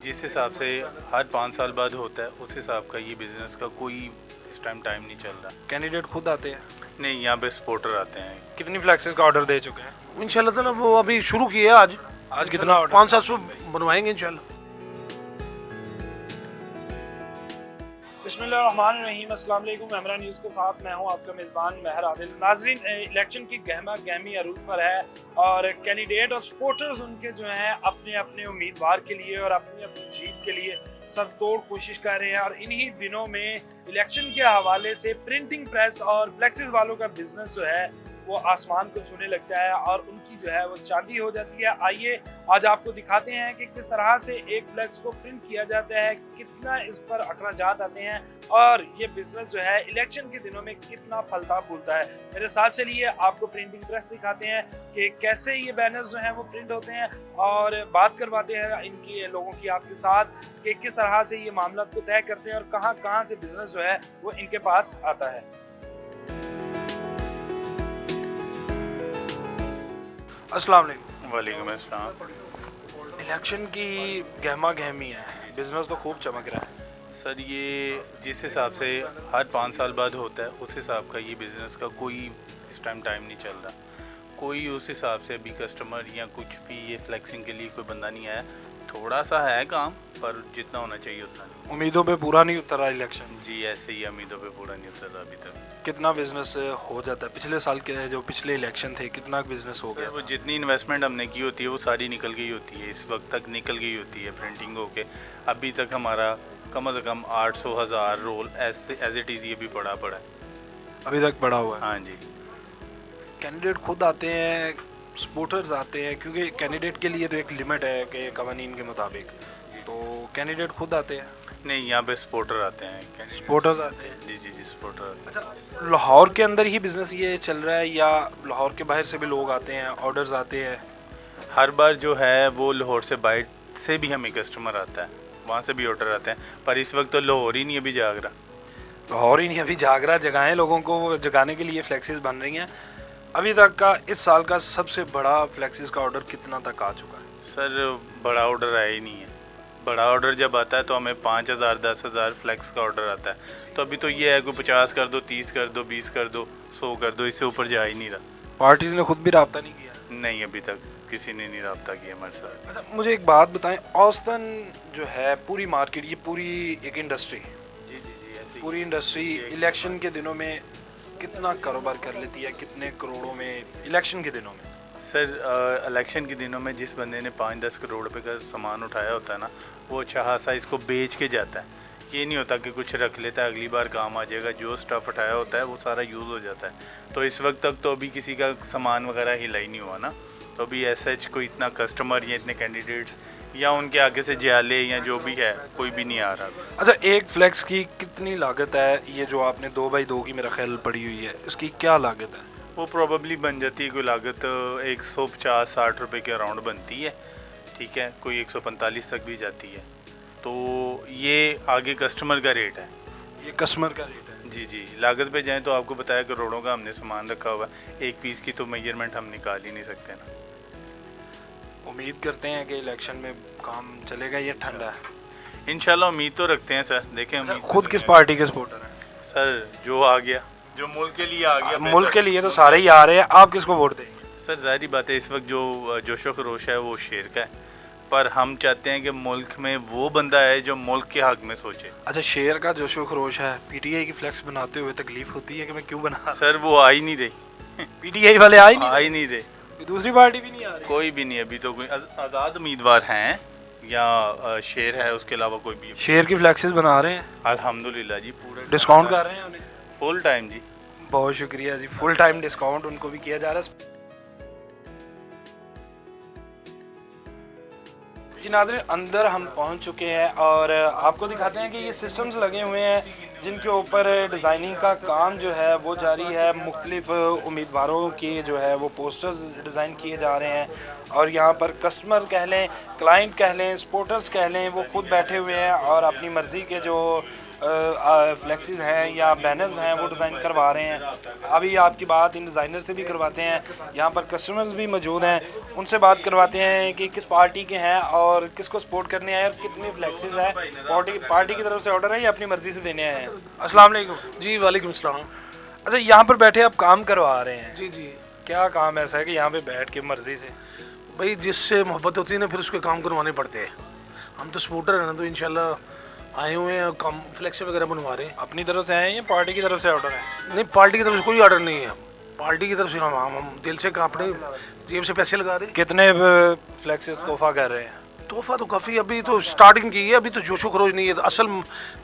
जिस हिसाब से हर 5 साल बाद होता है उस हिसाब का ये बिज़नेस का कोई इस टाइम नहीं चल रहा। कैंडिडेट खुद आते हैं। नहीं, यहाँ पे सपोर्टर आते हैं। कितनी फ्लैक्सेस का ऑर्डर दे चुके हैं? इंशाल्लाह ताला वो अभी शुरू किया आज कितना ऑर्डर? 500-700 बनवाएंगे इंशाल्लाह। बिस्मिल्लाहिर्रहमानिर्रहीम, अस्सलाम वालेकुम। मेमरा न्यूज़ के साथ मैं हूं आपका मेज़बान महर आदिल। नाज़रीन, इलेक्शन की गहमा गहमी अरूज पर है और कैंडिडेट और सपोर्टर्स उनके जो हैं अपने अपने उम्मीदवार के लिए और अपनी अपनी जीत के लिए सब तोड़ कोशिश कर रहे हैं। और इन्हीं दिनों में इलेक्शन के हवाले से प्रिंटिंग प्रेस और फ्लेक्सेस वालों का बिजनेस जो है वो आसमान को छूने लगता है और उनकी जो है वो चांदी हो जाती है। आइए आज आपको दिखाते हैं कि किस तरह से एक फ्लेक्स को प्रिंट किया जाता है, कितना इस पर अखराजात आते हैं और ये बिजनेस जो है इलेक्शन के दिनों में कितना फलता फूलता है। मेरे साथ चलिए आपको प्रिंटिंग प्रेस दिखाते हैं कि कैसे ये बैनर्स जो हैं वो प्रिंट होते हैं और बात करवाते हैं इनकी लोगों की आपके साथ कि किस तरह से ये मामला को तय करते हैं और कहाँ कहाँ से बिजनेस जो है वो इनके पास आता है। अस्सलाम वालेकुम। वालेकुम अस्सलाम। इलेक्शन की गहमा गहमी है, बिजनेस तो खूब चमक रहा है। सर, ये जिस हिसाब से हर 5 साल बाद होता है उस हिसाब का ये बिज़नेस का कोई इस टाइम नहीं चल रहा। कोई उस हिसाब से अभी कस्टमर या कुछ भी ये फ्लेक्सिंग के लिए कोई बंदा नहीं आया। थोड़ा सा है काम, पर जितना होना चाहिए उतना नहीं। उम्मीदों पे पूरा नहीं उतरा इलेक्शन। जी, ऐसे ही उम्मीदों पे पूरा नहीं उतर रहा अभी तक। कितना बिजनेस हो जाता है? पिछले साल के जो पिछले इलेक्शन थे कितना बिजनेस हो गया? वो जितनी इन्वेस्टमेंट हमने की होती है वो सारी निकल गई होती है, इस वक्त तक निकल गई होती है प्रिंटिंग होके। अभी तक हमारा कम से कम 800,000 रोल एज इट इज़ ये भी पड़ा है। अभी तक पड़ा हुआ है। हाँ जी। कैंडिडेट खुद आते हैं, सपोर्टर्स आते हैं, क्योंकि कैंडिडेट के लिए तो एक लिमिट है कि कवानीन के मुताबिक, तो कैंडिडेट खुद आते हैं। नहीं, यहाँ पे सपोर्टर आते हैं। सपोर्टर्स आते हैं। जी जी जी, सपोर्टर आते हैं। अच्छा, लाहौर के अंदर ही बिजनेस ये चल रहा है या लाहौर के बाहर से भी लोग आते हैं, ऑर्डर्स आते हैं? हर बार जो है वो लाहौर से बाहर से भी हमें कस्टमर आता है, वहाँ से भी ऑर्डर आते हैं। पर इस वक्त तो लाहौर ही नहीं अभी जाग रहा। लाहौर ही नहीं अभी जाग रहा, जगाएं लोगों को, जगाने के लिए फ्लेक्सेस बन रही हैं। अभी तक का इस साल का सबसे बड़ा फ्लेक्सेस का ऑर्डर कितना तक आ चुका है? सर, बड़ा ऑर्डर आया ही नहीं है। बड़ा ऑर्डर जब आता है तो हमें 5,000 10,000 फ्लेक्स का ऑर्डर आता है। तो अभी तो ये है कि 50 कर दो, 30 कर दो, 20 कर दो, 100 कर दो, इससे ऊपर जा ही नहीं रहा। पार्टीज ने खुद भी रब्ता नहीं किया? नहीं, अभी तक किसी ने नहीं रब्ता किया हमारे साथ। अच्छा, मुझे एक बात बताएं, औसतन जो है पूरी मार्केट, ये पूरी एक इंडस्ट्री, जी जी जी, ऐसी पूरी इंडस्ट्री इलेक्शन के दिनों में कितना कारोबार कर लेती है, कितने करोड़ों में इलेक्शन के दिनों में? सर, इलेक्शन के दिनों में जिस बंदे ने 5-10 करोड़ रुपए का सामान उठाया होता है ना, वो अच्छा खासा इसको बेच के जाता है। ये नहीं होता कि कुछ रख लेता है, अगली बार काम आ जाएगा। जो स्टफ़ उठाया होता है वो सारा यूज़ हो जाता है। तो इस वक्त तक तो अभी किसी का सामान वगैरह हिला ही नहीं हुआ ना। तो अभी ऐसा कोई इतना कस्टमर या इतने कैंडिडेट्स या उनके आगे से जाले या जो भी है कोई भी नहीं आ रहा। अच्छा, एक फ्लेक्स की कितनी लागत है? ये जो आपने 2x2 की मेरा ख्याल पड़ी हुई है, इसकी क्या लागत है? वो प्रोबेबली बन जाती है, कोई लागत 150-60 रुपये के अराउंड बनती है। ठीक है, कोई 145 तक भी जाती है। तो ये आगे कस्टमर का रेट है। ये कस्टमर का रेट है। जी जी, लागत पे जाएं तो आपको बताया करोड़ों का हमने सामान रखा हुआ है। एक पीस की तो मेजरमेंट हम निकाल ही नहीं सकते ना। उम्मीद करते हैं कि इलेक्शन में काम चलेगा, ये ठंडा है। इंशाल्लाह उम्मीद तो रखते हैं सर। देखें, अच्छा, उम्मीद खुद किस पार्टी के सपोर्टर हैं? सर, जो आ गया, जो मुल्क के लिए आ गया। मुल्क के लिए तो सारे ही आ रहे हैं, आप किसको वोट देंगे? सर, ज़ाहिर बात है इस वक्त जो जोशो खरोश है वो शेर का है। पर हम चाहते हैं कि मुल्क में वो बंदा है जो मुल्क के हक में सोचे। अच्छा, शेर का जोशो खरोश है, पीटीआई की फ्लेक्स बनाते हुए तकलीफ होती है कि मैं क्यों बना? सर, वो आ ही नहीं रही। पीटीआई वाले आ ही नहीं रहे। दूसरी पार्टी भी नहीं आ रही? कोई भी नहीं। अभी तो कोई आज़ाद उम्मीदवार हैं या शेर है, उसके अलावा कोई भी। शेर की फ्लेक्सेस बना रहे हैं अल्हम्दुलिल्लाह जी, पूरे डिस्काउंट कर रहे हैं उन्हें? फुल टाइम जी। बहुत शुक्रिया जी, फुल टाइम डिस्काउंट उनको भी किया जा रहा है। जी नाज़रीन, अंदर हम पहुंच चुके हैं और आपको दिखाते हैं कि ये सिस्टम्स लगे हुए हैं जिनके ऊपर डिज़ाइनिंग का काम जो है वो जारी है। मुख्तलिफ उम्मीदवारों के जो है वो पोस्टर्स डिज़ाइन किए जा रहे हैं और यहाँ पर कस्टमर कह लें, क्लाइंट कह लें, सपोर्टर्स कह लें, वो खुद बैठे हुए हैं और अपनी मर्ज़ी के जो फ्लेक्सेस हैं या बैनर्स हैं वो डिज़ाइन करवा रहे हैं। अभी आपकी बात इन डिज़ाइनर से भी करवाते हैं, यहाँ पर कस्टमर्स भी मौजूद हैं, उनसे बात करवाते हैं कि किस पार्टी के हैं और किसको सपोर्ट करने आए और कितने फ्लेक्सेस हैं, पार्टी की तरफ से ऑर्डर है या अपनी मर्ज़ी से देने आए हैं। अस्सलाम वालेकुम। जी वालेकुम सलाम। अच्छा, यहाँ पर बैठे आप काम करवा रहे हैं, जी जी क्या काम ऐसा है कि यहाँ पे बैठ के मर्ज़ी से? भाई, जिससे मोहब्बत होती है ना फिर उसके काम करवाने पड़ते हैं। हम तो सपोर्टर हैं ना, तो इंशाल्लाह आए हुए हैं, काम फ्लेक्स वगैरह बनवा रहे हैं। अपनी तरफ से आए हैं या पार्टी की तरफ से ऑर्डर है? नहीं, पार्टी की तरफ से कोई ऑर्डर नहीं है। पार्टी की तरफ से हम दिल से अपने जेब से पैसे लगा रहे हैं। कितने फ्लेक्सेस तोहफा कर रहे हैं? तोहफा तो काफ़ी, अभी तो स्टार्टिंग की है, अभी तो जोशो खरोश नहीं है। तो असल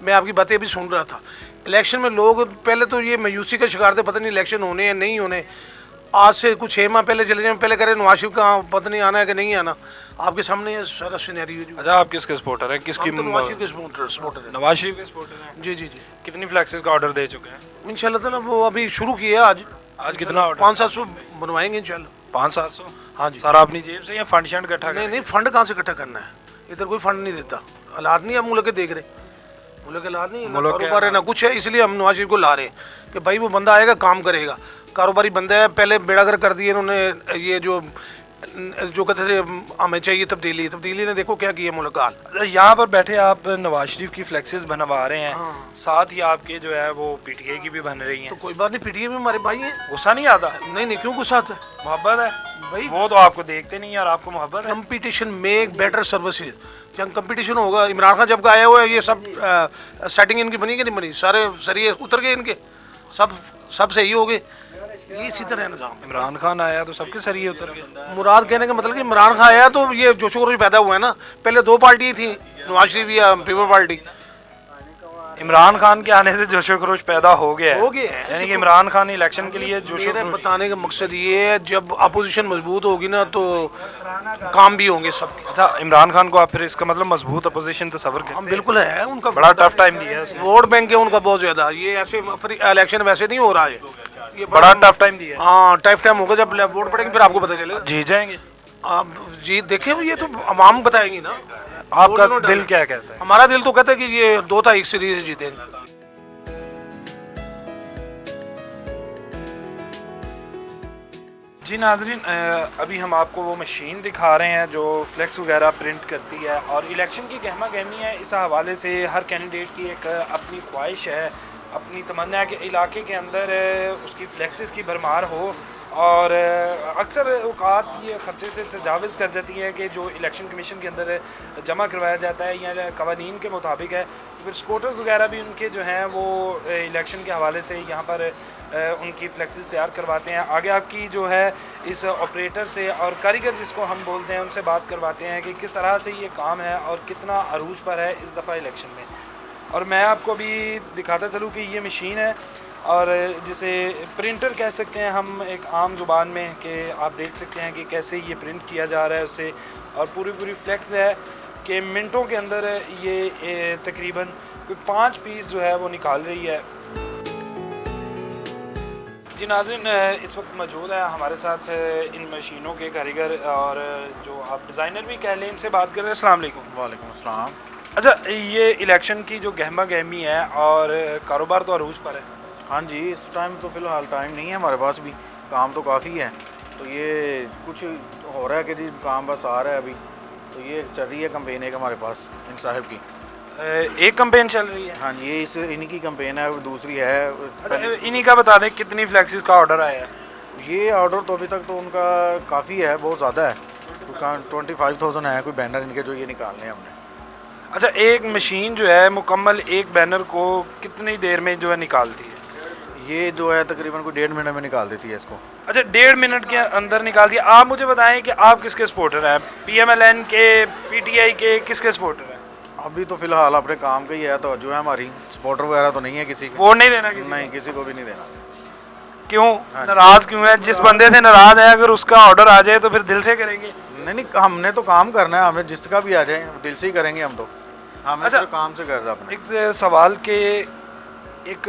मैं आपकी बातें अभी सुन रहा था। इलेक्शन में लोग पहले तो ये मायूसी का शिकार थे, पता नहीं इलेक्शन होने या नहीं होने। आज से कुछ 6 माह पहले चले जाए, पहले करें नवाज शरीफ का पता नहीं आना है कि नहीं आना। आपके सामने ये सारा सिनेरियो। अच्छा, आप किसके सपोर्टर हैं? किसकी? नवाज शरीफ के सपोर्टर है। नवाज शरीफ के सपोर्टर हैं। जी जी जी, कितनी फ्लेक्सेस का ऑर्डर दे चुके हैं इंशाल्लाह ताला वो अभी शुरू किया आज। आज? कितना ऑर्डर? 500-700 बनवाएंगे इंशाल्लाह। 500-700? हाँ जी। सारा अपनी जेब से या फंड शंड इकट्ठा नहीं कर? नहीं, फंड कहाँ से इकट्ठा करना है? इधर कोई फंड नहीं देता। हालात नहीं, हम मुल्क के देख रहे, मुल्क के हालात नहीं, ना मुल्क के कारोबार है ना कुछ है। इसलिए हम नवाज शरीफ को ला रहे हैं कि भाई वो बंदा आएगा, काम करेगा, कारोबारी बंदा है। पहले बेड़ागर कर दिए इन्होंने। ये जो कहते थे हमें चाहिए तब्दीली ने देखो क्या किया मुल्क का हाल। यहाँ पर बैठे आप नवाज शरीफ की फ्लेक्सेस बनवा रहे हैं, साथ ही आपके जो है वो पीटीआई की भी बन रही हैं। तो कोई बात नहीं, पीटीए में हमारे भाई हैं। गुस्सा नहीं आता? नहीं नहीं, क्यों गुस्सा आता है? मोहब्बत है भाई, वो तो आपको देखते नहीं है और आपको मोहब्बत है। Competition make better services. जब कंपटीशन होगा, इमरान खान जब का आया हुआ है, ये सब सेटिंग इनकी बनी कि नहीं बनी? सारे सरिये उतर गए इनके, सब सही हो गए। ये इसी तरह निज़ाम। इमरान खान आया तो सबके सरिये उतर गए। मुराद कहने का मतलब कि इमरान खान आया तो ये जोशो खरोश पैदा हुआ है ना। पहले 2 पार्टी थी, नवाज शरीफ या पीपल पार्टी। इमरान खान के आने से जोशो खरोश पैदा हो गया हो गया है। यानी कि इमरान खान इलेक्शन के लिए जोशो मेरे खरोश। बताने का मकसद ये है, जब अपोजिशन मजबूत होगी ना तो काम भी होंगे सब। अच्छा, इमरान खान को आप फिर इसका मतलब मजबूत अपोजिशन तस्वर करते हम हैं? बिल्कुल है, उनका बड़ा टफ टाइम दिया है उसने। वोट बैंक है उनका बहुत ज्यादा। ये ऐसे इलेक्शन वैसे नहीं हो रहा है, ये बड़ा टफ टाइम दिया है। हाँ, टाइम टाइम होगा, जब वोट पड़ेंगे फिर आपको पता चलेगा। जीत जाएंगे आप जी देखें, ये तो आवाम बताएंगी ना। आपका वोट दिल क्या कहता है? हमारा दिल तो कहता है कि ये 2 तारीख से जीतेंगे। जी नाजरीन, अभी हम आपको वो मशीन दिखा रहे हैं जो फ्लेक्स वगैरह प्रिंट करती है और इलेक्शन की गहमा गहमी है। इस हवाले से हर कैंडिडेट की एक अपनी ख्वाहिश है, अपनी तमन्ना है कि इलाके के अंदर उसकी फ्लेक्सेस की भरमार हो और अक्सर औकात ये ख़र्चे से तजावज़ कर जाती है कि जो इलेक्शन कमीशन के अंदर जमा करवाया जाता है या कवानीन के मुताबिक है। फिर सपोर्टर्स वगैरह भी उनके जो हैं वो इलेक्शन के हवाले से यहाँ पर उनकी फ्लेक्सेस तैयार करवाते हैं। आगे आपकी जो है इस ऑपरेटर से और कारीगर जिसको हम बोलते हैं उनसे बात करवाते हैं कि किस तरह से ये काम है और कितना अरूज पर है इस दफ़ा इलेक्शन में। और मैं आपको अभी दिखाता चलूँ कि ये मशीन है और जिसे प्रिंटर कह सकते हैं हम एक आम ज़ुबान में, कि आप देख सकते हैं कि कैसे ये प्रिंट किया जा रहा है उससे। और पूरी फ्लेक्स है कि मिनटों के अंदर ये तकरीबन कोई 5 पीस जो है वो निकाल रही है। जी नाज़रीन, इस वक्त मौजूद है हमारे साथ इन मशीनों के कारीगर और जो आप डिज़ाइनर भी कह लें, इनसे बात करें। अस्सलाम वालेकुम। वालेकुम अस्सलाम। अच्छा, ये इलेक्शन की जो गहमा गहमी है और कारोबार तो अरूज पर है। हाँ जी, इस टाइम तो फ़िलहाल टाइम नहीं है हमारे पास, भी काम तो काफ़ी है। तो ये कुछ हो रहा है कि जी काम बस आ रहा है अभी। तो ये चल रही है कंपेन एक हमारे पास इन साहब की। एक कंपेन चल रही है? हाँ जी, ये इन्हीं की कंपेन है, दूसरी है। अच्छा, इन्हीं का बता दें कितनी फ्लेक्सिस का ऑर्डर आया है? ये ऑर्डर तो अभी तक तो उनका काफ़ी है, बहुत ज़्यादा है। 25,000 है कोई बैनर इनके जो ये निकालने हैं हमने। अच्छा, एक मशीन जो है मुकम्मल एक बैनर को कितनी देर में जो है निकालती है? ये जो है तकरीबन कोई 1.5 मिनट में निकाल देती है इसको। अच्छा, 1.5 मिनट के अंदर निकाल दिया। आप मुझे बताएं कि आप किसके सपोर्टर हैं? PMLN के, PTI के, किसके सपोर्टर हैं? अभी तो फ़िलहाल अपने काम का ही है, तो जो है हमारी सपोर्टर वगैरह तो नहीं है किसी को। वोट नहीं देना किसी नहीं, किसी को भी नहीं देना। क्यों? नाराज़ क्यों है? जिस बंदे से नाराज़ है अगर उसका ऑर्डर आ जाए तो फिर दिल से करेंगे? नहीं, हमने तो काम करना है, हमें जिसका भी आ जाए दिल से ही करेंगे हम तो। हमें अच्छा, सिर्फ काम से करना अपने। एक सवाल के एक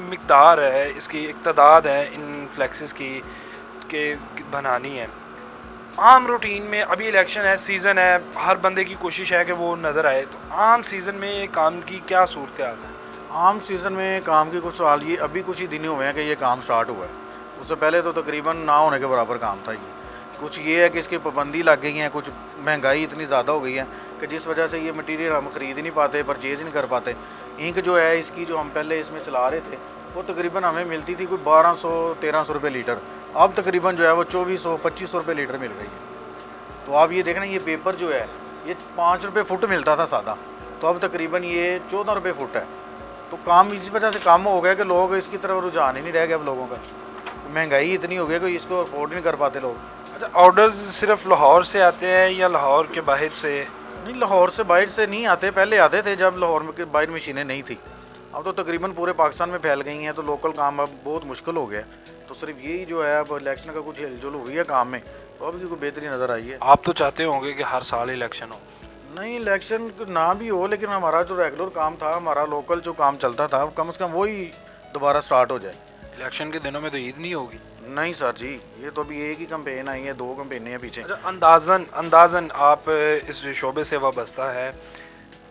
मिकदार है, इसकी एक तादाद है इन फ्लेक्सेस की के बनानी है। आम रूटीन में अभी इलेक्शन है, सीज़न है, हर बंदे की कोशिश है कि वो नज़र आए। तो आम सीज़न में काम की क्या सूरत हाल है? आम सीज़न में काम की कुछ सवाल ये अभी कुछ ही दिन ही हुए हैं कि ये काम स्टार्ट हुआ है। उससे पहले तो तकरीबन ना होने के बराबर काम था ये। कुछ ये है कि इसकी पाबंदी लग गई है, कुछ महंगाई इतनी ज़्यादा हो गई है कि जिस वजह से ये मटेरियल हम ख़रीद ही नहीं पाते, परचेज़ नहीं कर पाते। इंक जो है इसकी जो हम पहले इसमें चला रहे थे वो तकरीबन हमें मिलती थी कोई 1200-1300 रुपये लीटर। अब तकरीबन जो है वो 2400-2500 रुपये लीटर मिल रही है। तो आप ये देखना, ये पेपर जो है ये 5 रुपये फुट मिलता था सादा, तो अब तकरीबन ये 14 रुपये फुट है। तो काम इस वजह से कम हो गया कि लोग इसकी तरफ रुझान ही नहीं रह गया अब लोगों का। तो महंगाई इतनी हो गई कि इसको अफोर्ड नहीं कर पाते लोग। अच्छा, ऑर्डर्स सिर्फ लाहौर से आते हैं या लाहौर के बाहर से? नहीं, लाहौर से बाहर से नहीं आते, पहले आते थे जब लाहौर के बाहर मशीनें नहीं थी। अब तो तकरीबन पूरे पाकिस्तान में फैल गई हैं, तो लोकल काम अब बहुत मुश्किल हो गया है। तो सिर्फ यही जो है अब इलेक्शन का कुछ हिलजुल हुई है काम में, तो अब कोई बेहतरी नज़र आई है। आप तो चाहते होंगे कि हर साल इलेक्शन हो? नहीं, इलेक्शन ना भी हो, लेकिन हमारा जो रेगुलर काम था, हमारा लोकल जो काम चलता था, कम से कम वही दोबारा स्टार्ट हो जाए। इलेक्शन के दिनों में तो ईद नहीं होगी? नहीं सर जी, ये तो अभी एक ही कैंपेन आई है, 2 कैंपेनें हैं पीछे। अच्छा, अंदाज़न आप इस शोबे से वाबस्ता है,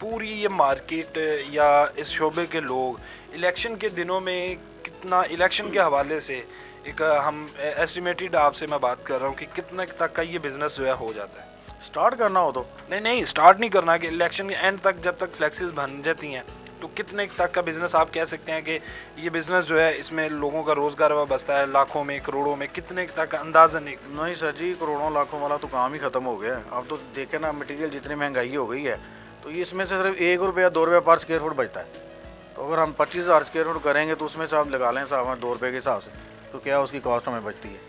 पूरी ये मार्केट या इस शोबे के लोग इलेक्शन के दिनों में कितना, इलेक्शन के हवाले से एक हम एस्टिमेटेड आपसे मैं बात कर रहा हूँ कि कितने तक का ये बिज़नेस जो है हो जाता है? स्टार्ट करना हो तो नहीं, स्टार्ट नहीं करना, कि इलेक्शन के एंड तक जब तक फ्लेक्सेस बन जाती हैं तो कितने तक का बिज़नेस आप कह सकते हैं कि ये बिज़नेस जो है इसमें लोगों का रोज़गार वाबस्ता है? लाखों में, करोड़ों में, कितने तक का अंदाज़न? एक नहीं सर जी, करोड़ों लाखों वाला तो काम ही ख़त्म हो गया है। अब तो देखें ना, मटेरियल जितनी महंगाई हो गई है, तो ये इसमें से सिर्फ 1 रुपया 2 रुपया पर स्क्वायर फुट बचता है। तो अगर हम 25,000 स्क्वायर फुट करेंगे तो उसमें से आप लगा लें साहब 2 रुपये के हिसाब से, तो क्या उसकी कॉस्ट हमें बचती है?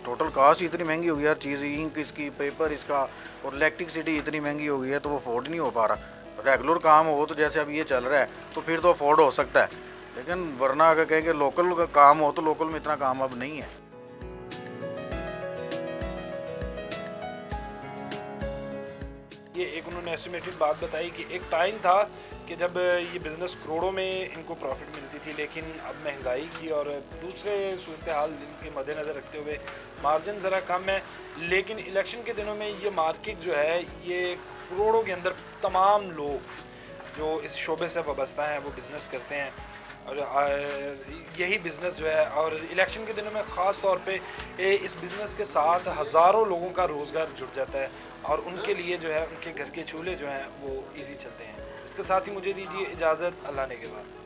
टोटल कॉस्ट इतनी महंगी हो गई, हर चीज़, इंक इसकी, पेपर इसका, और इलेक्ट्रिसिटी इतनी महंगी हो गई है, तो वो अफोर्ड नहीं हो पा रहा। रेगुलर काम हो तो जैसे अब ये चल रहा है तो फिर तो अफोर्ड हो सकता है, लेकिन वरना अगर कहें कि लोकल का काम हो तो लोकल में इतना काम अब नहीं है। ये एक उन्होंने एस्टिमेटेड बात बताई कि एक टाइम था कि जब ये बिज़नेस करोड़ों में इनको प्रॉफिट मिलती थी, लेकिन अब महंगाई की और दूसरे सूरत हाल के मद्देनज़र रखते हुए मार्जिन ज़रा कम है। लेकिन इलेक्शन के दिनों में ये मार्केट जो है, ये करोड़ों के अंदर तमाम लोग जो इस शोबे से वाबस्ता हैं वो बिज़नेस करते हैं, और यही बिज़नेस जो है, और इलेक्शन के दिनों में ख़ास तौर पे इस बिज़नेस के साथ हज़ारों लोगों का रोज़गार जुड़ जाता है, और उनके लिए जो है उनके घर के चूल्हे जो हैं वो ईजी चलते हैं। इसके साथ ही मुझे दीजिए इजाज़त, अल्लाह ने के बाद।